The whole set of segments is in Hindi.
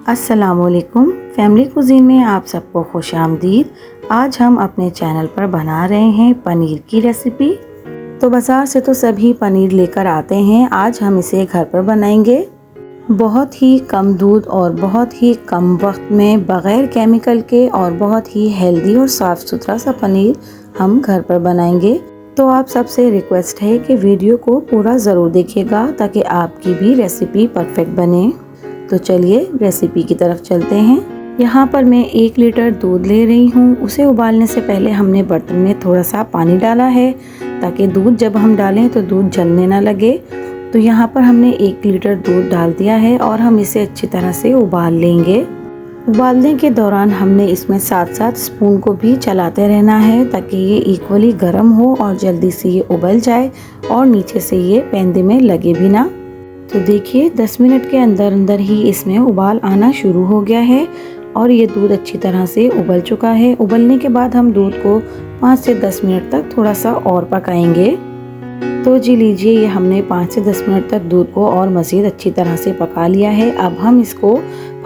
अस्सलामुअलैकुम। फैमिली कुज़ीन में आप सबको खुश आमदीद। आज हम अपने चैनल पर बना रहे हैं पनीर की रेसिपी। तो बाज़ार से तो सभी पनीर लेकर आते हैं, आज हम इसे घर पर बनाएंगे। बहुत ही कम दूध और बहुत ही कम वक्त में बग़ैर केमिकल के और बहुत ही हेल्दी और साफ़ सुथरा सा पनीर हम घर पर बनाएंगे। तो आप सबसे रिक्वेस्ट है कि वीडियो को पूरा ज़रूर देखिएगा ताकि आपकी भी रेसिपी परफेक्ट बने। तो चलिए रेसिपी की तरफ चलते हैं। यहाँ पर मैं 1 लीटर दूध ले रही हूँ। उसे उबालने से पहले हमने बर्तन में थोड़ा सा पानी डाला है ताकि दूध जब हम डालें तो दूध जलने ना लगे। तो यहाँ पर हमने 1 लीटर दूध डाल दिया है और हम इसे अच्छी तरह से उबाल लेंगे। उबालने के दौरान हमने इसमें 7-7 स्पून को भी चलाते रहना है ताकि ये इक्वली गर्म हो और जल्दी से ये उबल जाए और नीचे से ये पैंदे में लगे भी ना। तो देखिए 10 मिनट के अंदर अंदर ही इसमें उबाल आना शुरू हो गया है और ये दूध अच्छी तरह से उबल चुका है। उबलने के बाद हम दूध को 5 से 10 मिनट तक थोड़ा सा और पकाएंगे। तो जी लीजिए, ये हमने 5 से 10 मिनट तक दूध को और मज़ीद अच्छी तरह से पका लिया है। अब हम इसको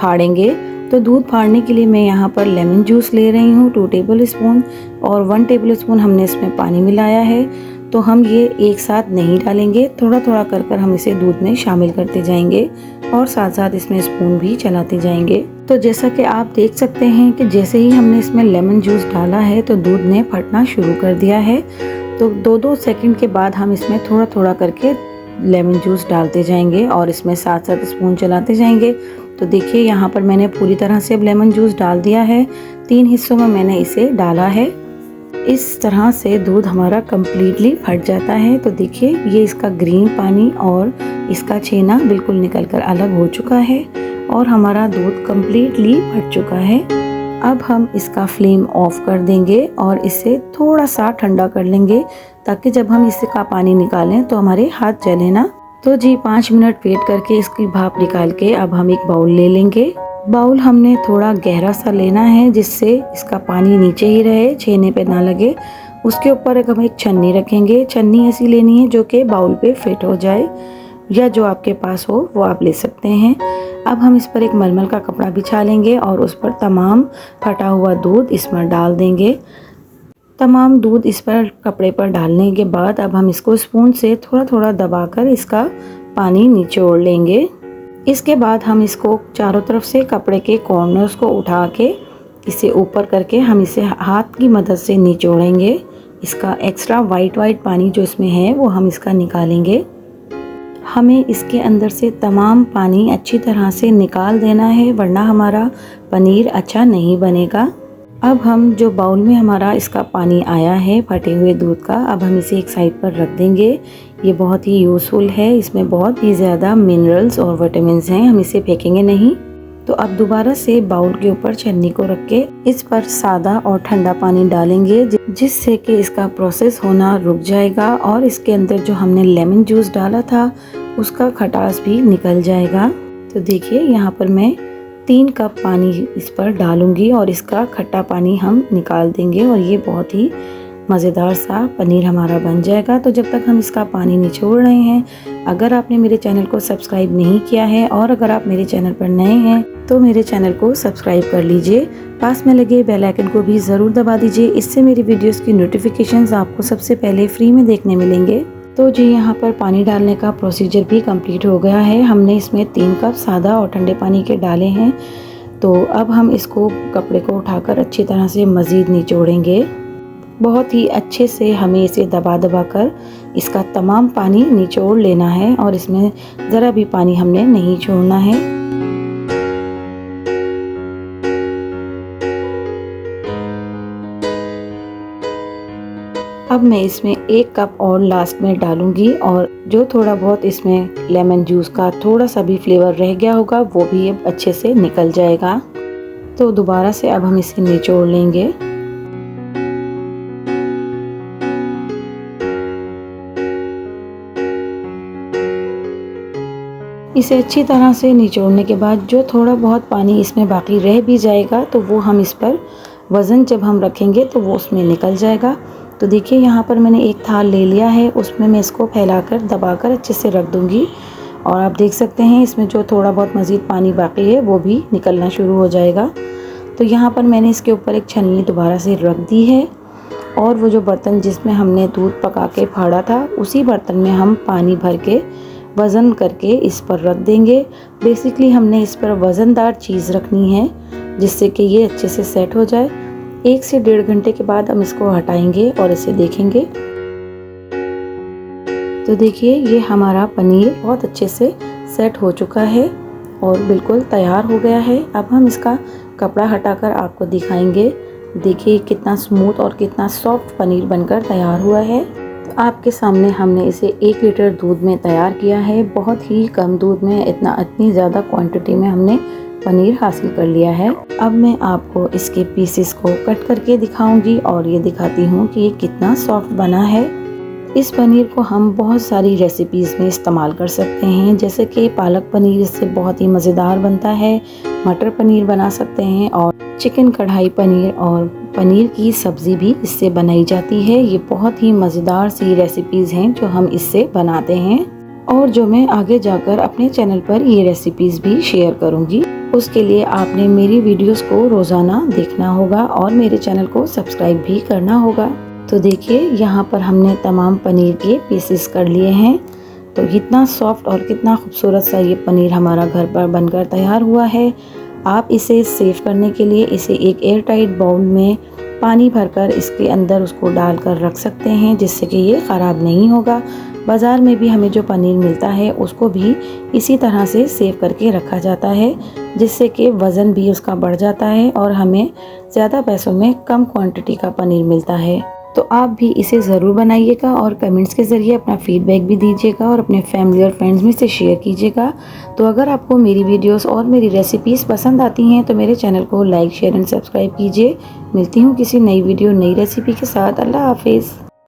फाड़ेंगे। तो दूध फाड़ने के लिए मैं यहाँ पर लेमन जूस ले रही हूँ 2 टेबल स्पून और 1 टेबल स्पून हमने इसमें पानी मिलाया है। तो हम ये एक साथ नहीं डालेंगे, थोड़ा थोड़ा कर हम इसे दूध में शामिल करते जाएंगे और साथ साथ इसमें स्पून भी चलाते जाएंगे। तो जैसा कि आप देख सकते हैं कि जैसे ही हमने इसमें लेमन जूस डाला है तो दूध ने फटना शुरू कर दिया है। तो 2-2 सेकंड के बाद हम इसमें थोड़ा थोड़ा करके लेमन जूस डालते जाएंगे और इसमें साथ साथ स्पून चलाते जाएंगे। तो देखिए यहाँ पर मैंने पूरी तरह से अब लेमन जूस डाल दिया है। 3 हिस्सों में मैंने इसे डाला है। इस तरह से दूध हमारा कम्प्लीटली फट जाता है। तो देखिए ये इसका ग्रीन पानी और इसका छेना बिल्कुल निकलकर अलग हो चुका है और हमारा दूध कम्प्लीटली फट चुका है। अब हम इसका फ्लेम ऑफ कर देंगे और इसे थोड़ा सा ठंडा कर लेंगे ताकि जब हम इसका पानी निकालें तो हमारे हाथ जले ना। तो जी 5 मिनट वेट करके इसकी भाप निकाल के अब हम एक बाउल ले लेंगे। बाउल हमने थोड़ा गहरा सा लेना है जिससे इसका पानी नीचे ही रहे, छेने पे ना लगे। उसके ऊपर हम एक छन्नी रखेंगे। छन्नी ऐसी लेनी है जो कि बाउल पे फिट हो जाए या जो आपके पास हो वो आप ले सकते हैं। अब हम इस पर एक मलमल का कपड़ा बिछा लेंगे और उस पर तमाम फटा हुआ दूध इसमें डाल देंगे। तमाम दूध इस पर कपड़े पर डालने के बाद अब हम इसको स्पून से थोड़ा थोड़ा दबाकर इसका पानी निचोड़ लेंगे। इसके बाद हम इसको चारों तरफ से कपड़े के कॉर्नर्स को उठा के इसे ऊपर करके हम इसे हाथ की मदद से निचोड़ेंगे। इसका एक्स्ट्रा वाइट पानी जो इसमें है वो हम इसका निकालेंगे। हमें इसके अंदर से तमाम पानी अच्छी तरह से निकाल देना है वरना हमारा पनीर अच्छा नहीं बनेगा। अब हम जो बाउल में हमारा इसका पानी आया है फटे हुए दूध का, अब हम इसे एक साइड पर रख देंगे। ये बहुत ही यूज़फुल है, इसमें बहुत ही ज़्यादा मिनरल्स और विटामिन्स हैं, हम इसे फेंकेंगे नहीं। तो अब दोबारा से बाउल के ऊपर छन्नी को रख के इस पर सादा और ठंडा पानी डालेंगे जिससे कि इसका प्रोसेस होना रुक जाएगा और इसके अंदर जो हमने लेमन जूस डाला था उसका खटास भी निकल जाएगा। तो देखिए यहाँ पर मैं 3 कप पानी इस पर डालूंगी और इसका खट्टा पानी हम निकाल देंगे और ये बहुत ही मज़ेदार सा पनीर हमारा बन जाएगा। तो जब तक हम इसका पानी निचोड़ रहे हैं, अगर आपने मेरे चैनल को सब्सक्राइब नहीं किया है और अगर आप मेरे चैनल पर नए हैं तो मेरे चैनल को सब्सक्राइब कर लीजिए। पास में लगे बेल आइकन को भी ज़रूर दबा दीजिए, इससे मेरी वीडियोज़ की नोटिफिकेशंस आपको सबसे पहले फ्री में देखने मिलेंगे। तो जी यहाँ पर पानी डालने का प्रोसीजर भी कंप्लीट हो गया है। हमने इसमें 3 कप सादा और ठंडे पानी के डाले हैं। तो अब हम इसको कपड़े को उठाकर अच्छी तरह से मज़ीद निचोड़ेंगे। बहुत ही अच्छे से हमें इसे दबा कर इसका तमाम पानी निचोड़ लेना है और इसमें ज़रा भी पानी हमने नहीं छोड़ना है। अब मैं इसमें 1 कप और लास्ट में डालूंगी और जो थोड़ा बहुत इसमें लेमन जूस का थोड़ा सा भी फ्लेवर रह गया होगा वो भी अब अच्छे से निकल जाएगा। तो दोबारा से अब हम इसे निचोड़ लेंगे। इसे अच्छी तरह से निचोड़ने के बाद जो थोड़ा बहुत पानी इसमें बाकी रह भी जाएगा तो वो हम इस पर वज़न जब हम रखेंगे तो वो उसमें निकल जाएगा। तो देखिए यहाँ पर मैंने एक थाल ले लिया है, उसमें मैं इसको फैलाकर दबाकर अच्छे से रख दूँगी और आप देख सकते हैं इसमें जो थोड़ा बहुत मज़ीद पानी बाकी है वो भी निकलना शुरू हो जाएगा। तो यहाँ पर मैंने इसके ऊपर एक छन्नी दोबारा से रख दी है और वो जो बर्तन जिसमें हमने दूध पका के फाड़ा था उसी बर्तन में हम पानी भर के वज़न करके इस पर रख देंगे। बेसिकली हमने इस पर वज़नदार चीज़ रखनी है जिससे कि ये अच्छे से सेट हो जाए। 1 से 1.5 घंटे के बाद हम इसको हटाएंगे और इसे देखेंगे। तो देखिए ये हमारा पनीर बहुत अच्छे से सेट हो चुका है और बिल्कुल तैयार हो गया है। अब हम इसका कपड़ा हटाकर आपको दिखाएंगे। देखिए कितना स्मूथ और कितना सॉफ्ट पनीर बनकर तैयार हुआ है। तो आपके सामने हमने इसे 1 लीटर दूध में तैयार किया है। बहुत ही कम दूध में इतनी ज़्यादा क्वांटिटी में हमने पनीर हासिल कर लिया है। अब मैं आपको इसके पीसेस को कट करके दिखाऊंगी और ये दिखाती हूँ कि ये कितना सॉफ्ट बना है। इस पनीर को हम बहुत सारी रेसिपीज़ में इस्तेमाल कर सकते हैं, जैसे कि पालक पनीर इससे बहुत ही मज़ेदार बनता है, मटर पनीर बना सकते हैं और चिकन कढ़ाई पनीर और पनीर की सब्ज़ी भी इससे बनाई जाती है। ये बहुत ही मज़ेदार सी रेसिपीज़ हैं जो हम इससे बनाते हैं और जो मैं आगे जाकर अपने चैनल पर ये रेसिपीज़ भी शेयर करूँगी। उसके लिए आपने मेरी वीडियोस को रोज़ाना देखना होगा और मेरे चैनल को सब्सक्राइब भी करना होगा। तो देखिए यहाँ पर हमने तमाम पनीर के पीसेस कर लिए हैं। तो कितना सॉफ्ट और कितना खूबसूरत सा ये पनीर हमारा घर पर बनकर तैयार हुआ है। आप इसे सेव करने के लिए इसे एक एयर टाइट बाउल में पानी भरकर इसके अंदर उसको डालकर रख सकते हैं, जिससे कि ये ख़राब नहीं होगा। बाज़ार में भी हमें जो पनीर मिलता है उसको भी इसी तरह से सेव करके रखा जाता है, जिससे कि वज़न भी उसका बढ़ जाता है और हमें ज़्यादा पैसों में कम क्वांटिटी का पनीर मिलता है। तो आप भी इसे ज़रूर बनाइएगा और कमेंट्स के ज़रिए अपना फीडबैक भी दीजिएगा और अपने फैमिली और फ्रेंड्स में से शेयर कीजिएगा। तो अगर आपको मेरी वीडियोस और मेरी रेसिपीज़ पसंद आती हैं तो मेरे चैनल को लाइक, शेयर एंड सब्सक्राइब कीजिए। मिलती हूँ किसी नई वीडियो नई रेसिपी के साथ। अल्लाह हाफिज़।